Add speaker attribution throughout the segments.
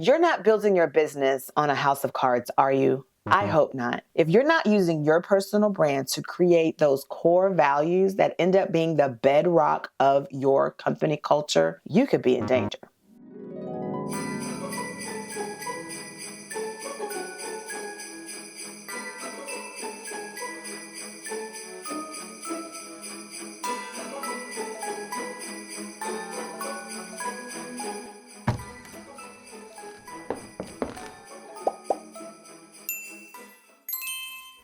Speaker 1: You're not building your business on a house of cards, are you? I hope not. If you're not using your personal brand to create those core values that end up being the bedrock of your company culture, you could be in danger.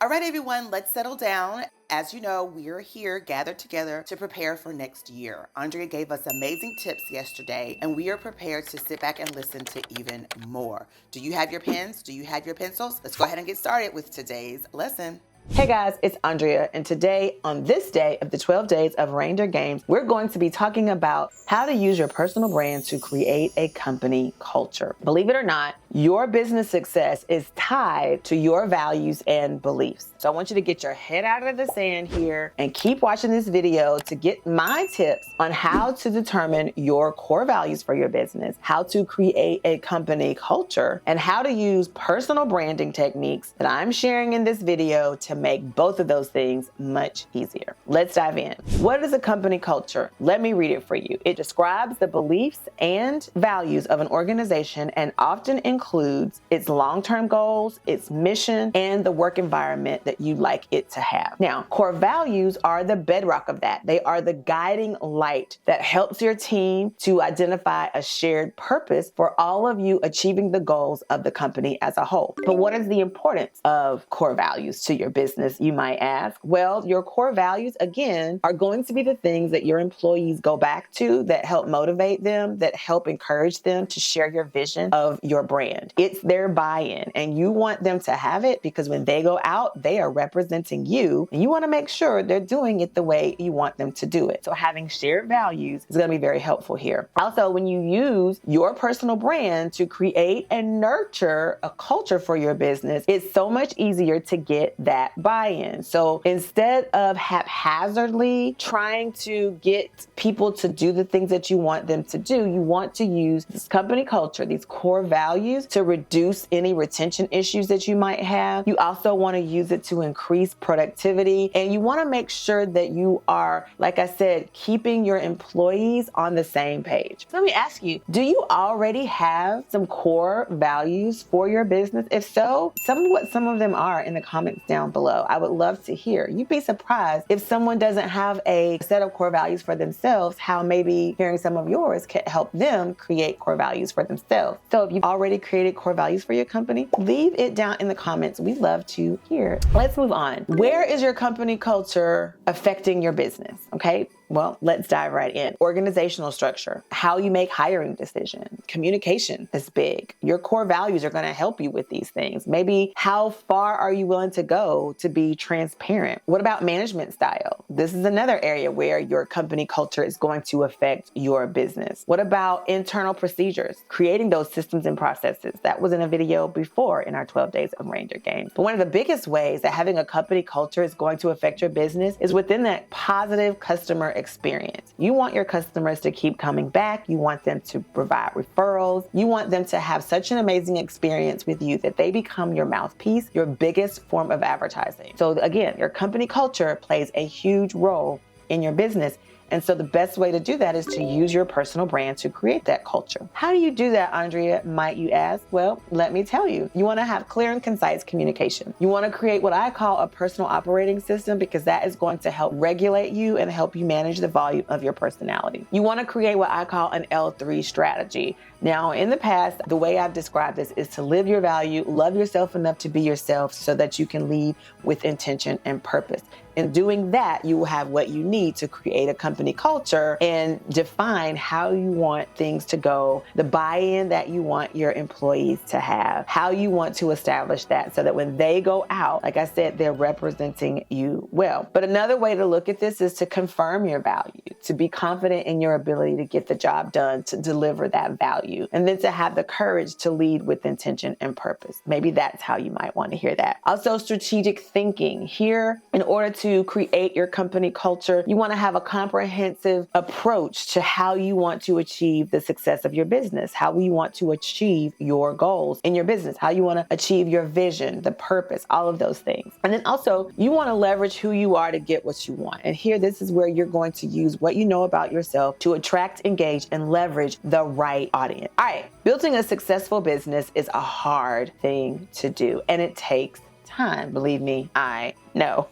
Speaker 1: All right, everyone, let's settle down. As you know, we're here gathered together to prepare for next year. Andrea gave us amazing tips yesterday, and we are prepared to sit back and listen to even more. Do you have your pens? Do you have your pencils? Let's go ahead and get started with today's lesson. Hey guys, it's Andrea, and today, on this day of the 12 Days of Reindeer Games, we're going to be talking about how to use your personal brand to create a company culture. Believe it or not, your business success is tied to your values and beliefs. So I want you to get your head out of the sand here and keep watching this video to get my tips on how to determine your core values for your business, how to create a company culture, and how to use personal branding techniques that I'm sharing in this video to make both of those things much easier. Let's dive in. What is a company culture? Let me read it for you. It describes the beliefs and values of an organization and often includes its long-term goals, its mission, and the work environment that you'd like it to have. Now, core values are the bedrock of that. They are the guiding light that helps your team to identify a shared purpose for all of you achieving the goals of the company as a whole. But what is the importance of core values to your business, you might ask? Well, your core values, again, are going to be the things that your employees go back to that help motivate them, that help encourage them to share your vision of your brand. It's their buy-in, and you want them to have it because when they go out, they are representing you, and you want to make sure they're doing it the way you want them to do it. So having shared values is going to be very helpful here. Also, when you use your personal brand to create and nurture a culture for your business, it's so much easier to get that buy-in. So instead of haphazardly trying to get people to do the things that you want them to do, you want to use this company culture, these core values, to reduce any retention issues that you might have. You also want to use it to increase productivity, and you want to make sure that you are, like I said, keeping your employees on the same page. So let me ask you, do you already have some core values for your business? If so, tell me what some of them are in the comments down below. I would love to hear. You'd be surprised if someone doesn't have a set of core values for themselves, how maybe hearing some of yours can help them create core values for themselves. So if you've already created core values for your company, leave it down in the comments. We'd love to hear it. Let's move on. Where is your company culture affecting your business? Okay. Well, let's dive right in. Organizational structure, how you make hiring decisions, communication is big. Your core values are going to help you with these things. Maybe how far are you willing to go to be transparent? What about management style? This is another area where your company culture is going to affect your business. What about internal procedures? Creating those systems and processes. That was in a video before in our 12 Days of Reindeer Games. But one of the biggest ways that having a company culture is going to affect your business is within that positive customer experience. You want your customers to keep coming back. You want them to provide referrals. You want them to have such an amazing experience with you that they become your mouthpiece, your biggest form of advertising. So again, your company culture plays a huge role in your business. And so the best way to do that is to use your personal brand to create that culture. How do you do that, Andrea, might you ask? Well, let me tell you. You want to have clear and concise communication. You want to create what I call a personal operating system because that is going to help regulate you and help you manage the volume of your personality. You want to create what I call an L3 strategy. Now, in the past, the way I've described this is to live your value, love yourself enough to be yourself so that you can lead with intention and purpose. In doing that, you will have what you need to create a company culture and define how you want things to go, the buy-in that you want your employees to have, how you want to establish that so that when they go out, like I said, they're representing you well. But another way to look at this is to confirm your value, to be confident in your ability to get the job done, to deliver that value.
Speaker 2: value, and then to have the courage to lead with intention and purpose. Maybe that's how you might want to hear that. Also, strategic thinking. Here, in order to create your company culture, you want to have a comprehensive approach to how you want to achieve the success of your business, how you want to achieve your goals in your business, how you want to achieve your vision, the purpose, all of those things. And then also, you want to leverage who you are to get what you want. And here, this is where you're going to use what you know about yourself to attract, engage, and leverage the right audience. All right, building a successful business is a hard thing to do, and it takes time. Believe me, I know.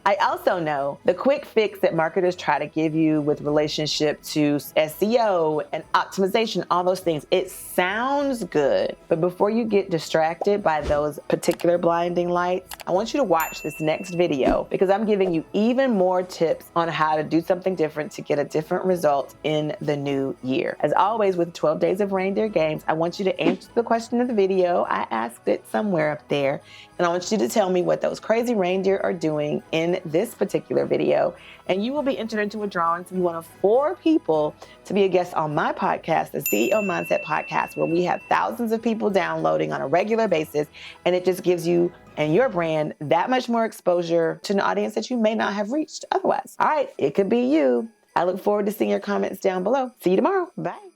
Speaker 2: I also know the quick fix that marketers try to give you with relationship to SEO and optimization, all those things. It sounds good, but before you get distracted by those particular blinding lights, I want you to watch this next video because I'm giving you even more tips on how to do something different to get a different result in the new year. As always, with 12 Days of Reindeer Games, I want you to answer the question of the video. I asked it somewhere up there, and I want you to tell me what those crazy reindeer are doing in this particular video, and you will be entered into a drawing to be one of 4 people to be a guest on my podcast, the CEO Mindset Podcast, where we have thousands of people downloading on a regular basis, and it just gives you and your brand that much more exposure to an audience that you may not have reached otherwise. All right, it could be you. I look forward to seeing your comments down below. See you tomorrow. Bye.